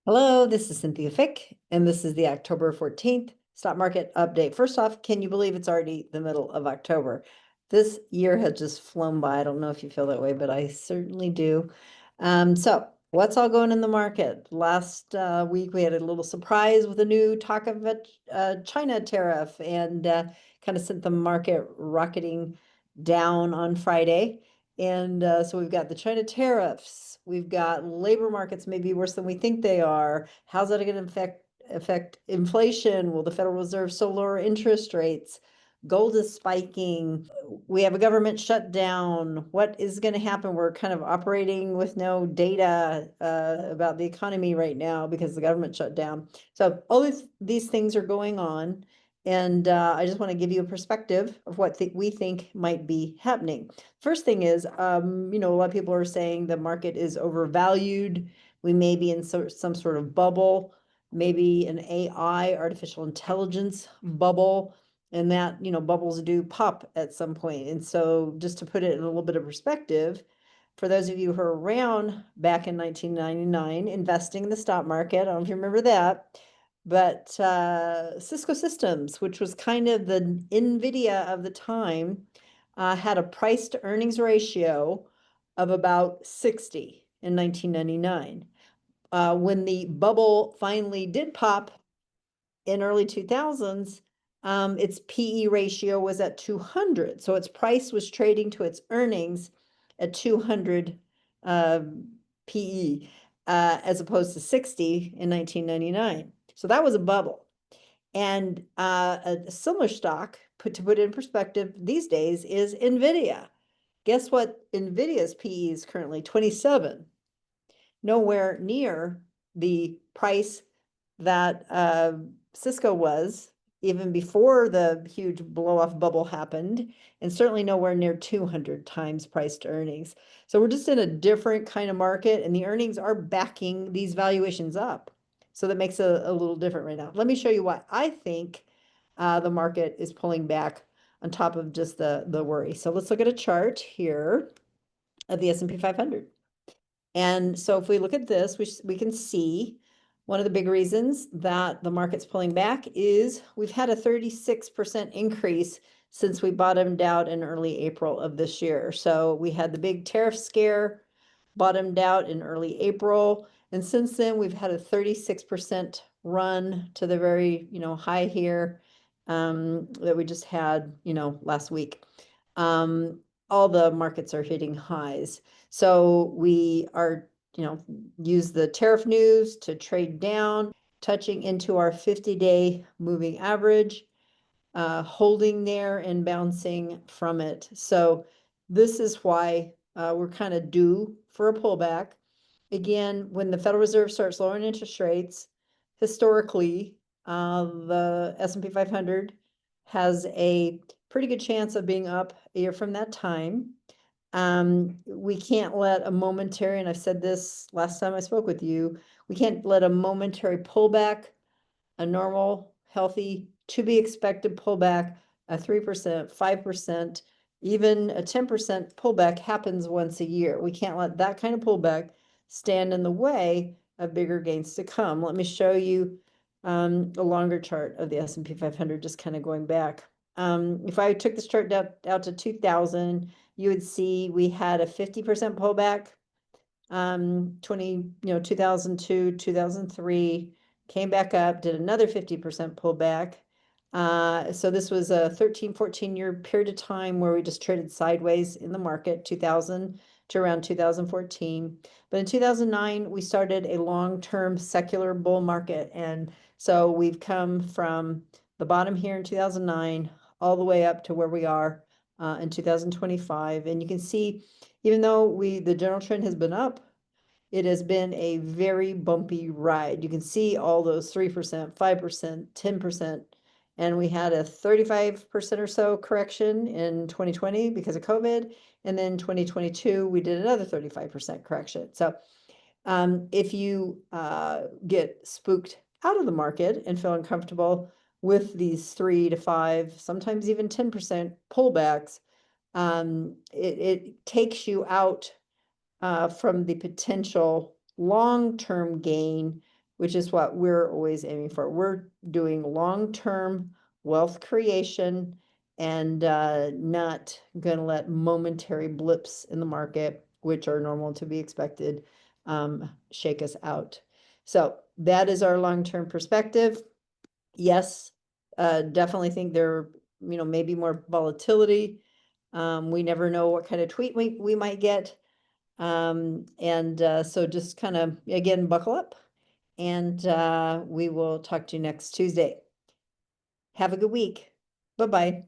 Hello, this is Cynthia Fick, and this is the October 14th stock market update. First off, can you believe it's already the middle of October? This year has just flown by. I don't know if you feel that way, but I certainly do. So what's all going in the market? Last week, we had a little surprise with a new talk of a China tariff and kind of sent the market rocketing down on Friday. And so we've got the China tariffs. We've got labor markets maybe worse than we think they are. How's that going to affect inflation? Will the Federal Reserve still lower interest rates? Gold is spiking. We have a government shutdown. What is going to happen? We're kind of operating with no data about the economy right now because the government shut down. So all these things are going on. And I just want to give you a perspective of what we think might be happening. First thing is, a lot of people are saying the market is overvalued. We may be in some sort of bubble, maybe an AI, artificial intelligence bubble, and that, bubbles do pop at some point. And so just to put it in a little bit of perspective, for those of you who are around back in 1999, investing in the stock market, I don't know if you remember that, but Cisco Systems, which was kind of the NVIDIA of the time, had a price to earnings ratio of about 60 in 1999. When the bubble finally did pop in early 2000s, its PE ratio was at 200. So its price was trading to its earnings at 200 PE as opposed to 60 in 1999. So that was a bubble. And a similar stock, to put it in perspective these days, is NVIDIA. Guess what NVIDIA's PE is currently? 27. Nowhere near the price that Cisco was even before the huge blow-off bubble happened, and certainly nowhere near 200 times price to earnings. So we're just in a different kind of market, and the earnings are backing these valuations up. So that makes a little different right now. Let me show you why I think the market is pulling back on top of just the worry. So let's look at a chart here of the S&P 500. And so if we look at this, we can see one of the big reasons that the market's pulling back is we've had a 36% increase since we bottomed out in early April of this year. So we had the big tariff scare, bottomed out in early April. And since then, we've had a 36% run to the very, high here that we just had, last week. All the markets are hitting highs. So we are, use the tariff news to trade down, touching into our 50-day moving average, holding there and bouncing from it. So this is why we're kind of due for a pullback. Again, when the Federal Reserve starts lowering interest rates, historically, the S&P 500 has a pretty good chance of being up a year from that time. We can't let a momentary, and I've said this last time I spoke with you, we can't let a momentary pullback, a normal, healthy, to be expected pullback, a 3%, 5%, even a 10% pullback happens once a year. We can't let that kind of pullback stand in the way of bigger gains to come. Let me show you a longer chart of the S&P 500, just kind of going back. If I took this chart out to 2000, you would see we had a 50% pullback, 2002, 2003, came back up, did another 50% pullback. So this was a 13, 14-year period of time where we just traded sideways in the market, 2000 to around 2014. But in 2009, we started a long-term secular bull market. And so we've come from the bottom here in 2009 all the way up to where we are in 2025. And you can see, even though the general trend has been up, it has been a very bumpy ride. You can see all those 3%, 5%, 10%, and we had a 35% or so correction in 2020 because of COVID. And then 2022, we did another 35% correction. So if you get spooked out of the market and feel uncomfortable with these 3 to 5, sometimes even 10% pullbacks, it takes you out from the potential long-term gain which is what we're always aiming for. We're doing long-term wealth creation and not going to let momentary blips in the market, which are normal to be expected, shake us out. So that is our long-term perspective. Yes, definitely think there, may be more volatility. We never know what kind of tweet we might get. So just kind of, again, buckle up, and we will talk to you next Tuesday. Have a good week. Bye-bye.